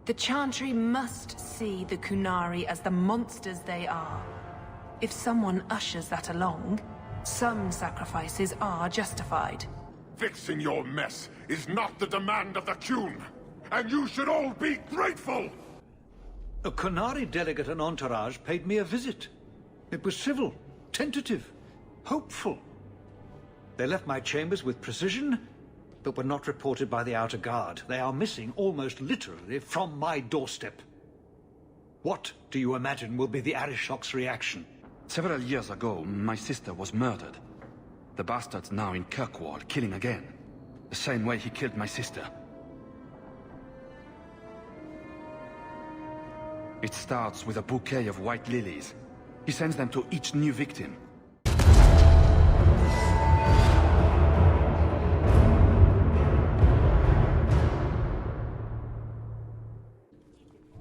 The Chantry must see the Kunari as the monsters they are. If someone ushers that along, some sacrifices are justified. Fixing your mess is not the demand of the Qun, and you should all be grateful! A Kunari delegate and entourage paid me a visit. It was civil, tentative, hopeful. They left my chambers with precision, but were not reported by the outer guard. They are missing almost literally from my doorstep. What do you imagine will be the Arishok's reaction? Several years ago, my sister was murdered. The bastard's now in Kirkwall, killing again. The same way he killed my sister. It starts with a bouquet of white lilies. He sends them to each new victim.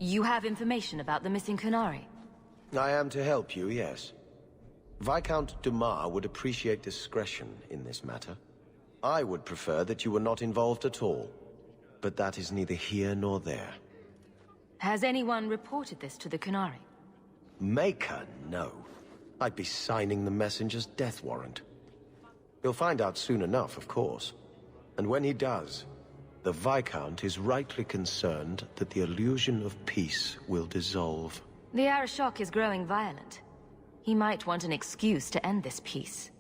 You have information about the missing Kunari? I am to help you, yes. Viscount Dumas would appreciate discretion in this matter. I would prefer that you were not involved at all. But that is neither here nor there. Has anyone reported this to the Kunari? Maker, no. I'd be signing the messenger's death warrant. He'll find out soon enough, of course. And when he does, the Viscount is rightly concerned that the illusion of peace will dissolve. The Arishok is growing violent. He might want an excuse to end this peace.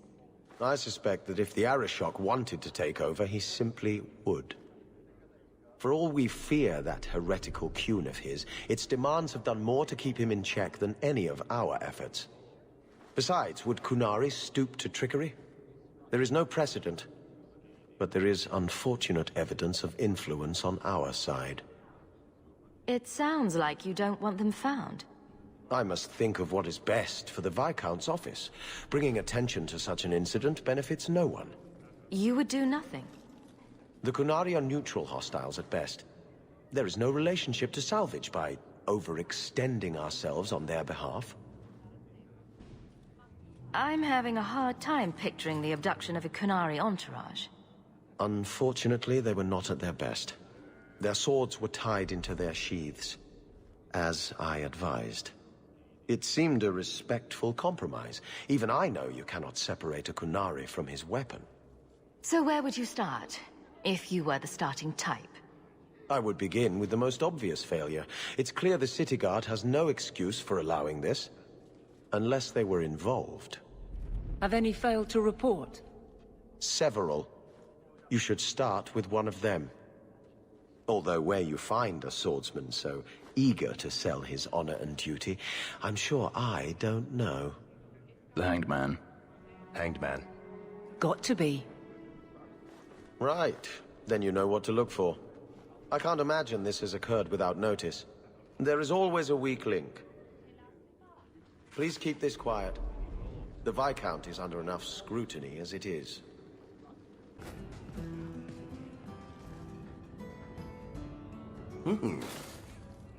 I suspect that if the Arishok wanted to take over, he simply would. For all we fear that heretical Qun of his, its demands have done more to keep him in check than any of our efforts. Besides, would Kunari stoop to trickery? There is no precedent. But there is unfortunate evidence of influence on our side. It sounds like you don't want them found. I must think of what is best for the Viscount's office. Bringing attention to such an incident benefits no one. You would do nothing? The Kunari are neutral hostiles at best. There is no relationship to salvage by overextending ourselves on their behalf. I'm having a hard time picturing the abduction of a Kunari entourage. Unfortunately, they were not at their best. Their swords were tied into their sheaths, as I advised. It seemed a respectful compromise. Even I know you cannot separate a Kunari from his weapon. So where would you start, if you were the starting type? I would begin with the most obvious failure. It's clear the city guard has no excuse for allowing this, unless they were involved. Have any failed to report? Several. You should start with one of them. Although where you find a swordsman so eager to sell his honor and duty, I'm sure I don't know. The Hanged Man. Hanged Man. Got to be. Right. Then you know what to look for. I can't imagine this has occurred without notice. There is always a weak link. Please keep this quiet. The Viscount is under enough scrutiny as it is.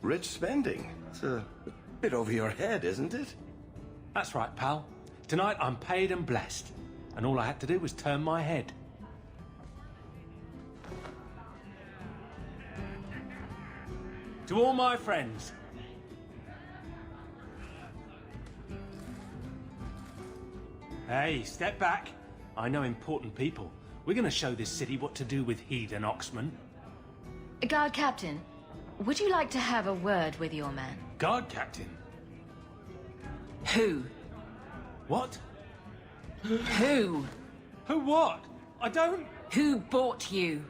Rich spending. It's a bit over your head, isn't it? That's right, pal. Tonight I'm paid and blessed. And all I had to do was turn my head. To all my friends. Hey, step back. I know important people. We're gonna show this city what to do with heathen oxmen. Guard Captain, would you like to have a word with your man? Guard captain? Who? What? Who? Who what? I don't... Who bought you?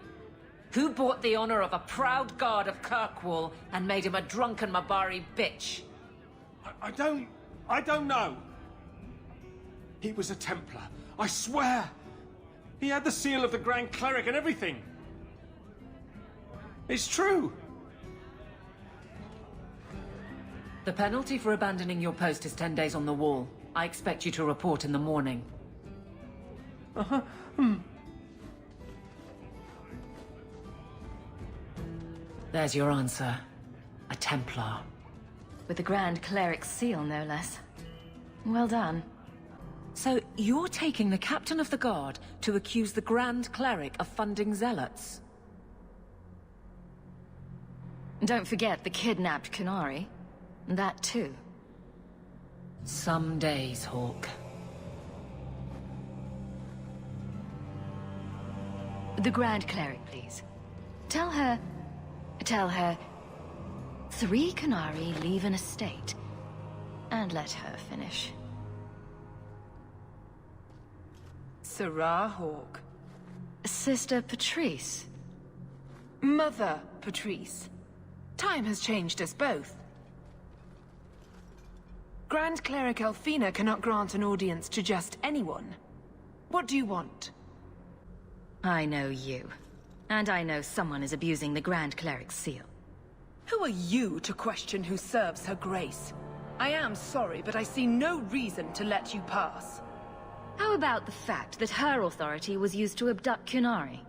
Who bought the honor of a proud guard of Kirkwall and made him a drunken Mabari bitch? I don't know. He was a Templar, I swear. He had the seal of the Grand Cleric and everything. It's true. The penalty for abandoning your post is 10 days on the wall. I expect you to report in the morning. There's your answer. A Templar. With the Grand Cleric's seal, no less. Well done. So you're taking the Captain of the Guard to accuse the Grand Cleric of funding zealots? Don't forget the kidnapped Kunari. That too. Some days, Hawk. The Grand Cleric, please. Tell her... 3 Kunari leave an estate. And let her finish. Sarah Hawk. Sister Patrice. Mother Patrice. Time has changed us both. Grand Cleric Elfina cannot grant an audience to just anyone. What do you want? I know you. And I know someone is abusing the Grand Cleric's seal. Who are you to question who serves her grace? I am sorry, but I see no reason to let you pass. How about the fact that her authority was used to abduct Kunari?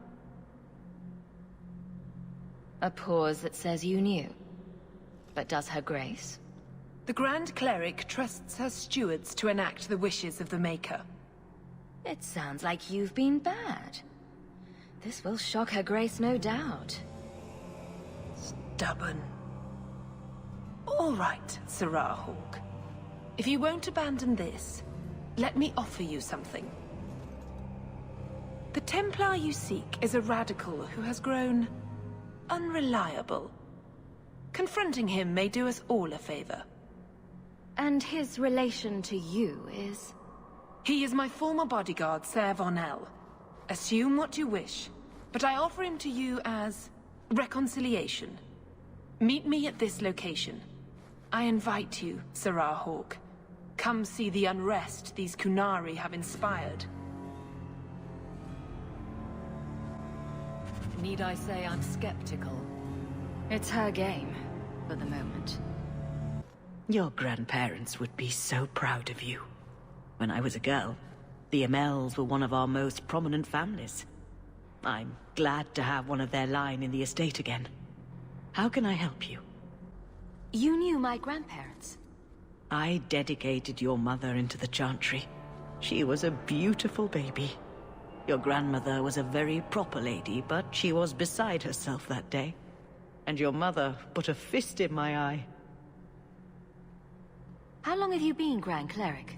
A pause that says you knew. But does her grace? The Grand Cleric trusts her stewards to enact the wishes of the Maker. It sounds like you've been bad. This will shock her grace, no doubt. Stubborn. All right, Sarah Hawk. If you won't abandon this, let me offer you something. The Templar you seek is a radical who has grown unreliable. Confronting him may do us all a favor. And his relation to you is? He is my former bodyguard, Ser Vonel. Assume what you wish, but I offer him to you as reconciliation. Meet me at this location. I invite you, Sarah Hawk. Come see the unrest these Kunari have inspired. Need I say I'm skeptical? It's her game, for the moment. Your grandparents would be so proud of you. When I was a girl, the Amels were one of our most prominent families. I'm glad to have one of their line in the estate again. How can I help you? You knew my grandparents? I dedicated your mother into the Chantry. She was a beautiful baby. Your grandmother was a very proper lady, but she was beside herself that day. And your mother put a fist in my eye. How long have you been Grand Cleric?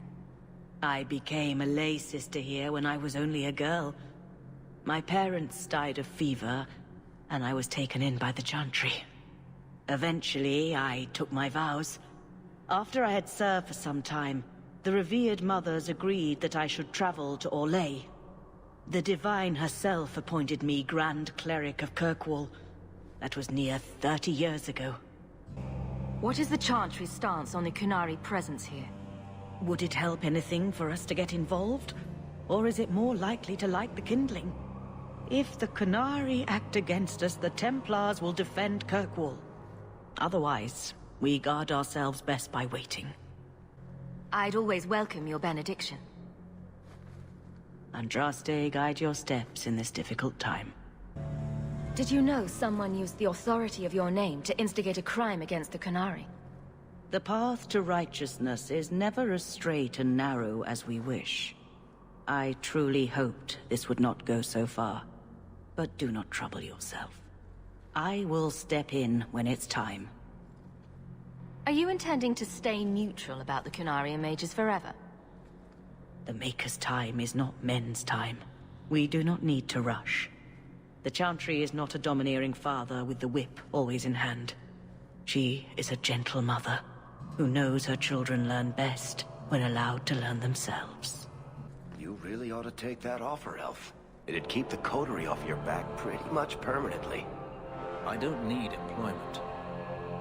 I became a lay sister here when I was only a girl. My parents died of fever, and I was taken in by the Chantry. Eventually, I took my vows. After I had served for some time, the revered mothers agreed that I should travel to Orlais. The Divine herself appointed me Grand Cleric of Kirkwall. That was near 30 years ago. What is the Chantry's stance on the Kunari presence here? Would it help anything for us to get involved? Or is it more likely to light the kindling? If the Kunari act against us, the Templars will defend Kirkwall. Otherwise, we guard ourselves best by waiting. I'd always welcome your benediction. Andraste guide your steps in this difficult time. Did you know someone used the authority of your name to instigate a crime against the Kunari? The path to righteousness is never as straight and narrow as we wish. I truly hoped this would not go so far, but do not trouble yourself. I will step in when it's time. Are you intending to stay neutral about the Kunari and mages forever? The Maker's time is not men's time. We do not need to rush. The Chantry is not a domineering father with the whip always in hand. She is a gentle mother who knows her children learn best when allowed to learn themselves. You really ought to take that offer, Elf. It'd keep the coterie off your back pretty much permanently. I don't need employment.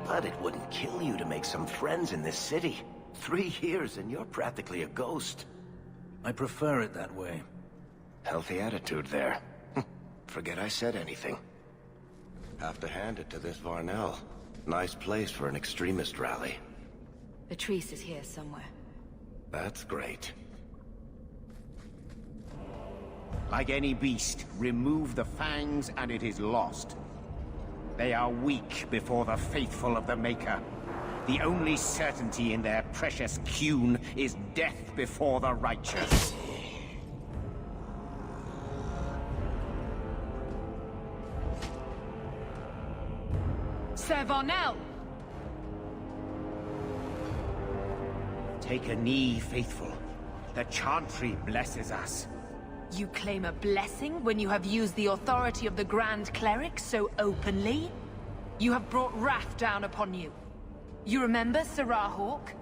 But it wouldn't kill you to make some friends in this city. 3 years and you're practically a ghost. I prefer it that way. Healthy attitude there. Forget I said anything. Have to hand it to this Varnell. Nice place for an extremist rally. Patrice is here somewhere. That's great. Like any beast, remove the fangs and it is lost. They are weak before the faithful of the Maker. The only certainty in their precious Qun is death before the righteous. Ser Varnell! Take a knee, faithful. The Chantry blesses us. You claim a blessing when you have used the authority of the Grand Cleric so openly? You have brought wrath down upon you. You remember Sarah Hawk?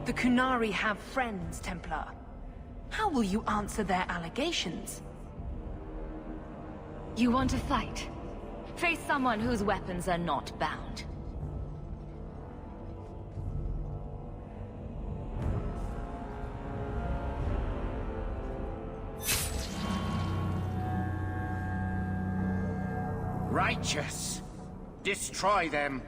The Kunari have friends, Templar. How will you answer their allegations? You want to fight? Face someone whose weapons are not bound. Righteous! Destroy them!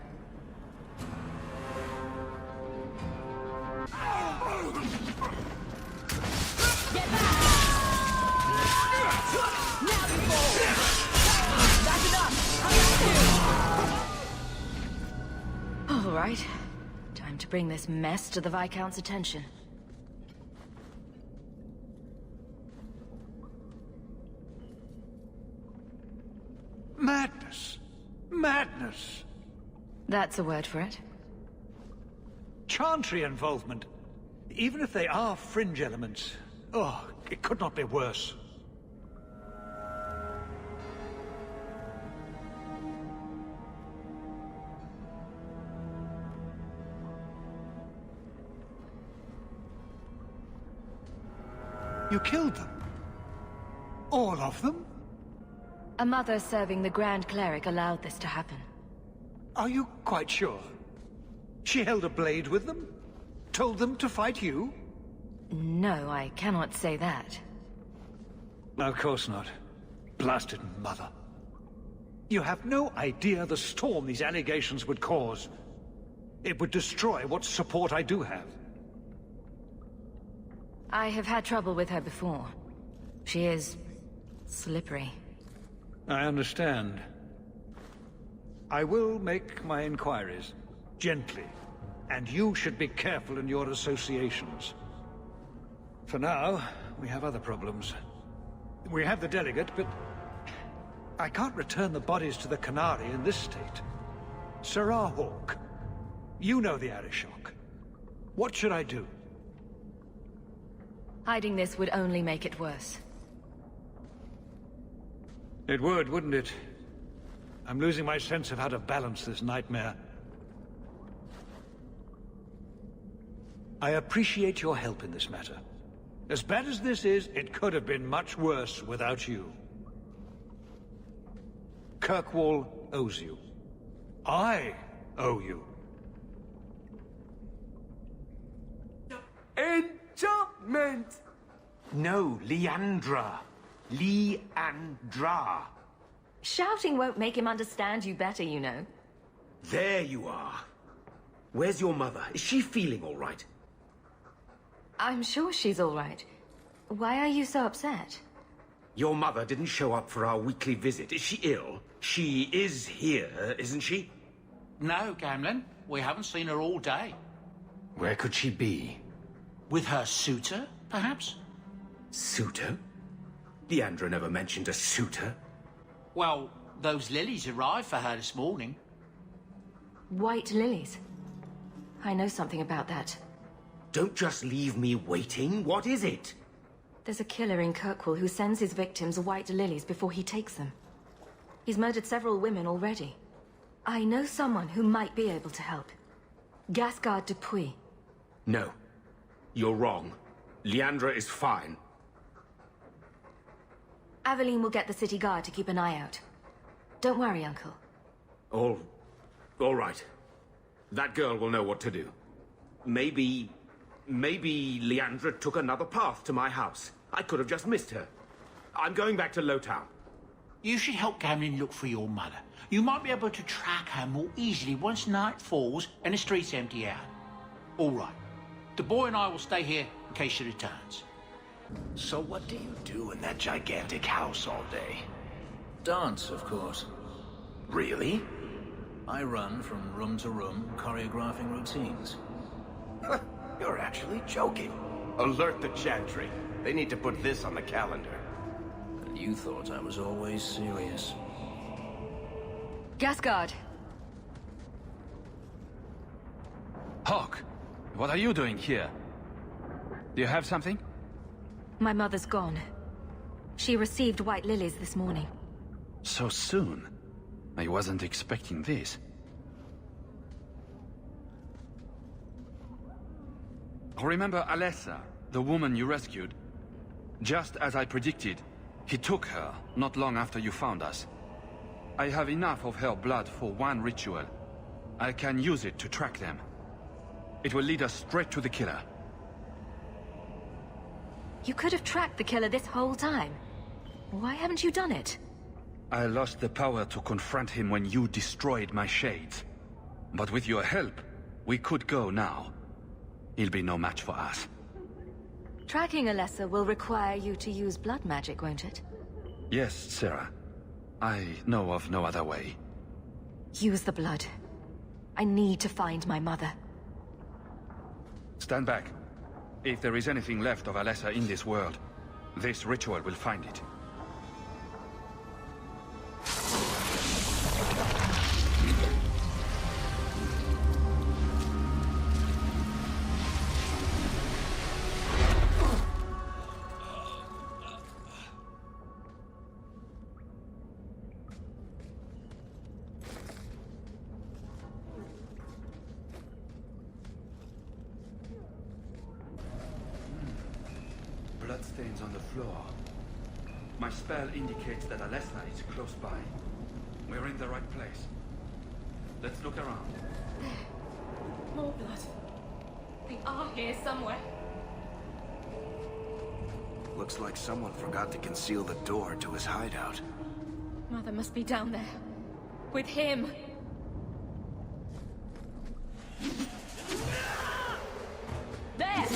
All right. Time to bring this mess to the Viscount's attention. Madness! Madness! That's a word for it. Chantry involvement. Even if they are fringe elements. Oh, it could not be worse. You killed them? All of them? A mother serving the Grand Cleric allowed this to happen. Are you quite sure? She held a blade with them? Told them to fight you? No, I cannot say that. Of course not. Blasted mother. You have no idea the storm these allegations would cause. It would destroy what support I do have. I have had trouble with her before. She is slippery. I understand. I will make my inquiries. Gently. And you should be careful in your associations. For now, we have other problems. We have the delegate, but I can't return the bodies to the Canary in this state. Sarah Hawk, you know the Arishok. What should I do? Hiding this would only make it worse. It would, wouldn't it? I'm losing my sense of how to balance this nightmare. I appreciate your help in this matter. As bad as this is, it could have been much worse without you. Kirkwall owes you. I owe you. Enchantment! No, Leandra. Leandra. Shouting won't make him understand you better, you know. There you are. Where's your mother? Is she feeling all right? I'm sure she's all right. Why are you so upset? Your mother didn't show up for our weekly visit. Is she ill? She is here, isn't she? No, Gamlin. We haven't seen her all day. Where could she be? With her suitor, perhaps? Suitor? Leandra never mentioned a suitor. Well, those lilies arrived for her this morning. White lilies. I know something about that. Don't just leave me waiting. What is it? There's a killer in Kirkwall who sends his victims white lilies before he takes them. He's murdered several women already. I know someone who might be able to help. Gasgard Dupuis. No. You're wrong. Leandra is fine. Aveline will get the city guard to keep an eye out. Don't worry, Uncle. All right. That girl will know what to do. Maybe Leandra took another path to my house. I could have just missed her. I'm going back to Lowtown. You should help Gamlin look for your mother. You might be able to track her more easily once night falls and the streets empty out. All right. The boy and I will stay here in case she returns. So what do you do in that gigantic house all day? Dance, of course. Really? I run from room to room, choreographing routines. You're actually joking. Alert the Chantry. They need to put this on the calendar. And you thought I was always serious. Gasgard. Hawk, what are you doing here? Do you have something? My mother's gone. She received white lilies this morning. So soon? I wasn't expecting this. Remember Alessa, the woman you rescued? Just as I predicted, he took her not long after you found us. I have enough of her blood for one ritual. I can use it to track them. It will lead us straight to the killer. You could have tracked the killer this whole time. Why haven't you done it? I lost the power to confront him when you destroyed my shades. But with your help, we could go now. He'll be no match for us. Tracking Alessa will require you to use blood magic, won't it? Yes, Sarah. I know of no other way. Use the blood. I need to find my mother. Stand back. If there is anything left of Alessa in this world, this ritual will find it. Bloodstains on the floor. My spell indicates that Alessa is close by. We're in the right place. Let's look around. More blood. They are here somewhere. Looks like someone forgot to conceal the door to his hideout. Mother must be down there. With him. There!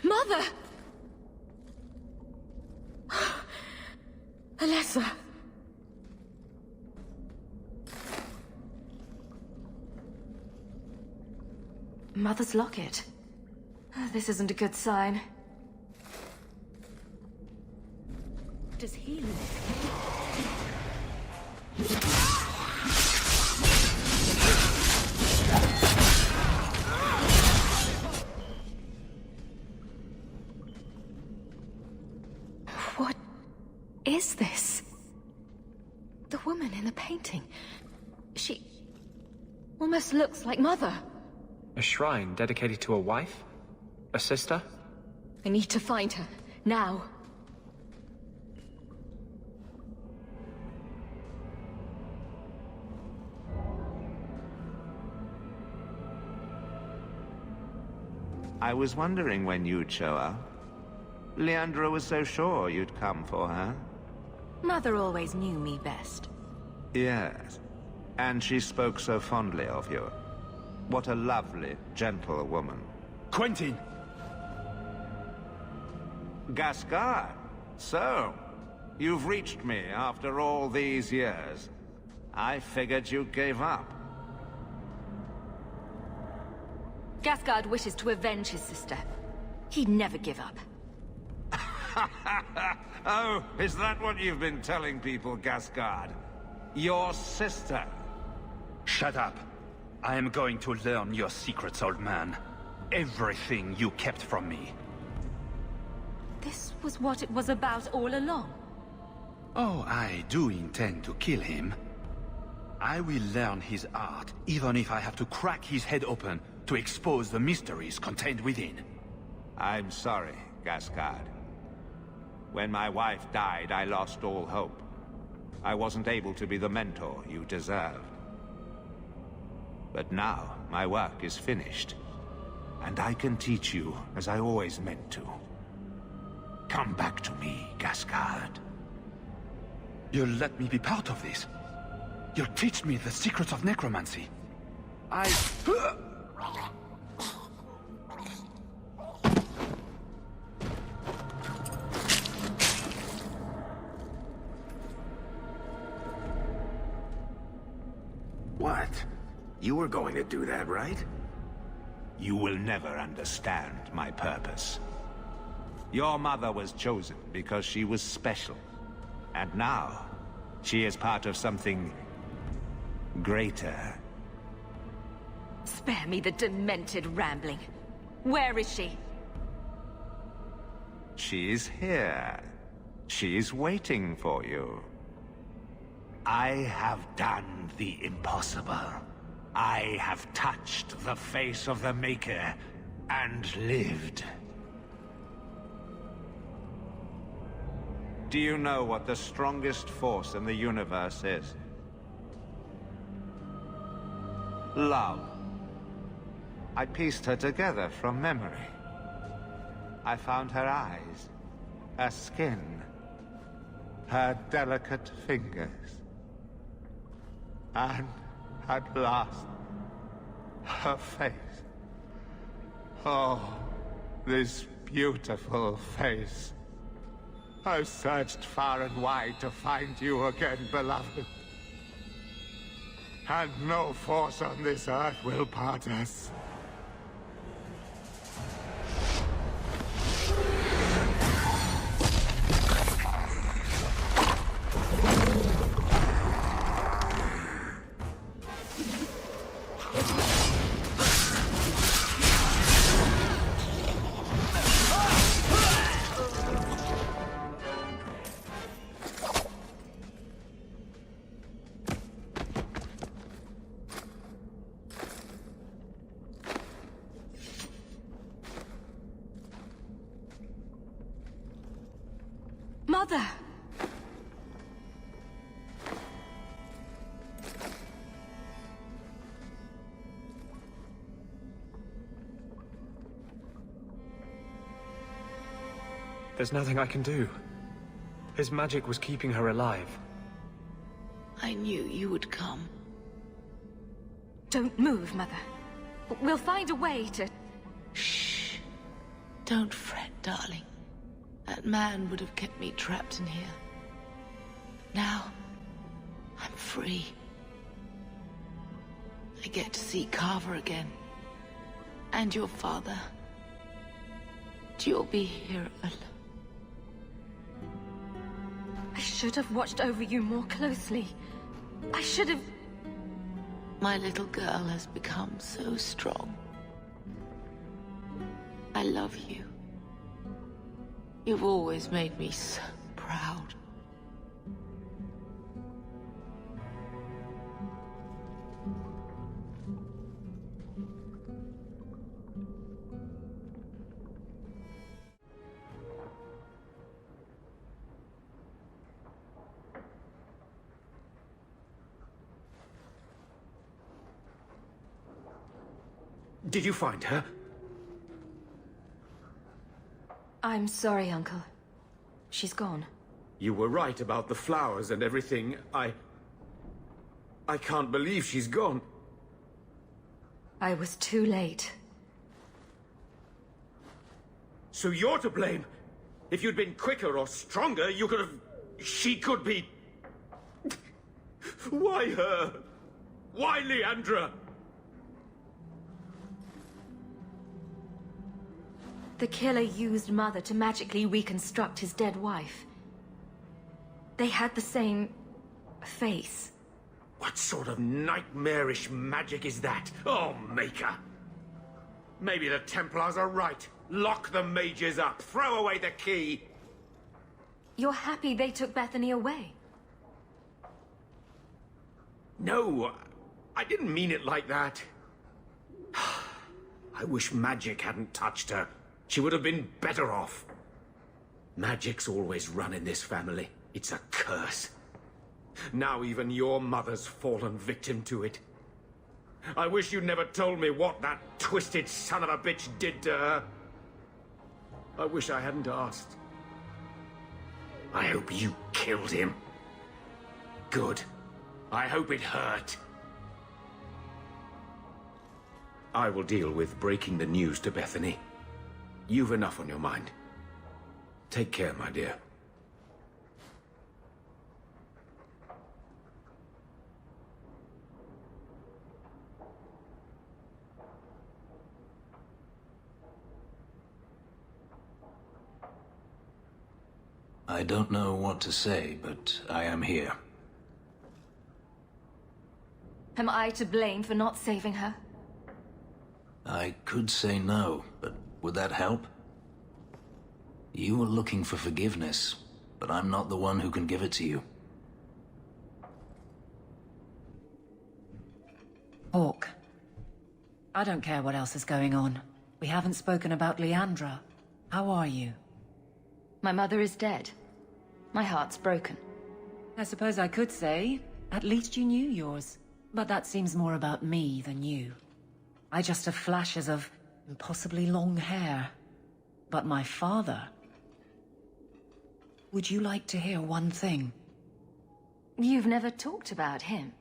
Mother! Alessa! Mother's locket. This isn't a good sign. Does he live? What is this? The woman in the painting. She almost looks like Mother. A shrine dedicated to a wife? A sister? I need to find her. Now. I was wondering when you'd show up. Leandra was so sure you'd come for her. Mother always knew me best. Yes. And she spoke so fondly of you. What a lovely, gentle woman. Quentin! Gasgard! So, you've reached me after all these years. I figured you gave up. Gasgard wishes to avenge his sister. He'd never give up. Oh, is that what you've been telling people, Gasgard? Your sister? Shut up. I am going to learn your secrets, old man. Everything you kept from me. This was what it was about all along. Oh, I do intend to kill him. I will learn his art, even if I have to crack his head open to expose the mysteries contained within. I'm sorry, Gasgard. When my wife died, I lost all hope. I wasn't able to be the mentor you deserved. But now, my work is finished. And I can teach you as I always meant to. Come back to me, Gasgard. You'll let me be part of this? You'll teach me the secrets of necromancy? What? You were going to do that, right? You will never understand my purpose. Your mother was chosen because she was special. And now, she is part of something greater. Spare me the demented rambling. Where is she? She's here. She's waiting for you. I have done the impossible. I have touched the face of the Maker and lived. Do you know what the strongest force in the universe is? Love. I pieced her together from memory. I found her eyes, her skin, her delicate fingers. And at last, her face. Oh, this beautiful face. I've searched far and wide to find you again, beloved. And no force on this earth will part us. Mother! There's nothing I can do. His magic was keeping her alive. I knew you would come. Don't move, Mother. We'll find a way to... Shh. Don't fret, darling. That man would have kept me trapped in here. Now, I'm free. I get to see Carver again. And your father. You'll be here alone. I should have watched over you more closely. I should have... My little girl has become so strong. I love you. You've always made me so proud. Did you find her? I'm sorry, Uncle. She's gone. You were right about the flowers and everything. I can't believe she's gone. I was too late. So you're to blame. If you'd been quicker or stronger, you could have... She could be... Why her? Why Leandra? The killer used Mother to magically reconstruct his dead wife. They had the same... face. What sort of nightmarish magic is that? Oh, Maker! Maybe the Templars are right. Lock the mages up. Throw away the key. You're happy they took Bethany away? No, I didn't mean it like that. I wish magic hadn't touched her. She would have been better off. Magic's always run in this family. It's a curse. Now even your mother's fallen victim to it. I wish you'd never told me what that twisted son of a bitch did to her. I wish I hadn't asked. I hope you killed him. Good. I hope it hurt. I will deal with breaking the news to Bethany. You've enough on your mind. Take care, my dear. I don't know what to say, but I am here. Am I to blame for not saving her? I could say no, but would that help? You were looking for forgiveness, but I'm not the one who can give it to you. Hawk. I don't care what else is going on. We haven't spoken about Leandra. How are you? My mother is dead. My heart's broken. I suppose I could say, at least you knew yours. But that seems more about me than you. I just have flashes of impossibly long hair. But my father... Would you like to hear one thing? You've never talked about him.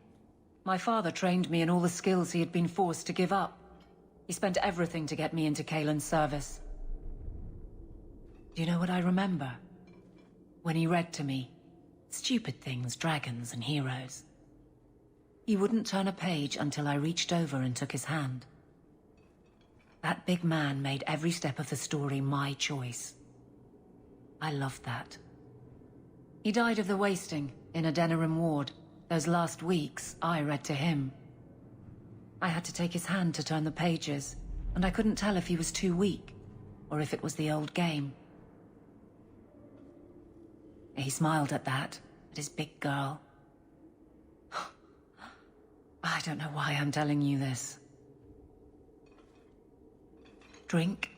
My father trained me in all the skills he had been forced to give up. He spent everything to get me into Kaelin's service. Do you know what I remember? When he read to me, stupid things, dragons and heroes. He wouldn't turn a page until I reached over and took his hand. That big man made every step of the story my choice. I loved that. He died of the wasting in a Denerim ward. Those last weeks, I read to him. I had to take his hand to turn the pages, and I couldn't tell if he was too weak, or if it was the old game. He smiled at that, at his big girl. I don't know why I'm telling you this. Drink?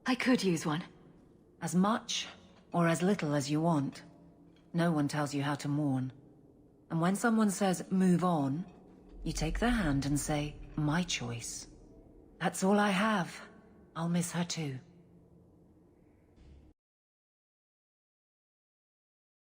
I could use one. As much, or as little as you want. No one tells you how to mourn. And when someone says, move on, you take their hand and say, my choice. That's all I have. I'll miss her too.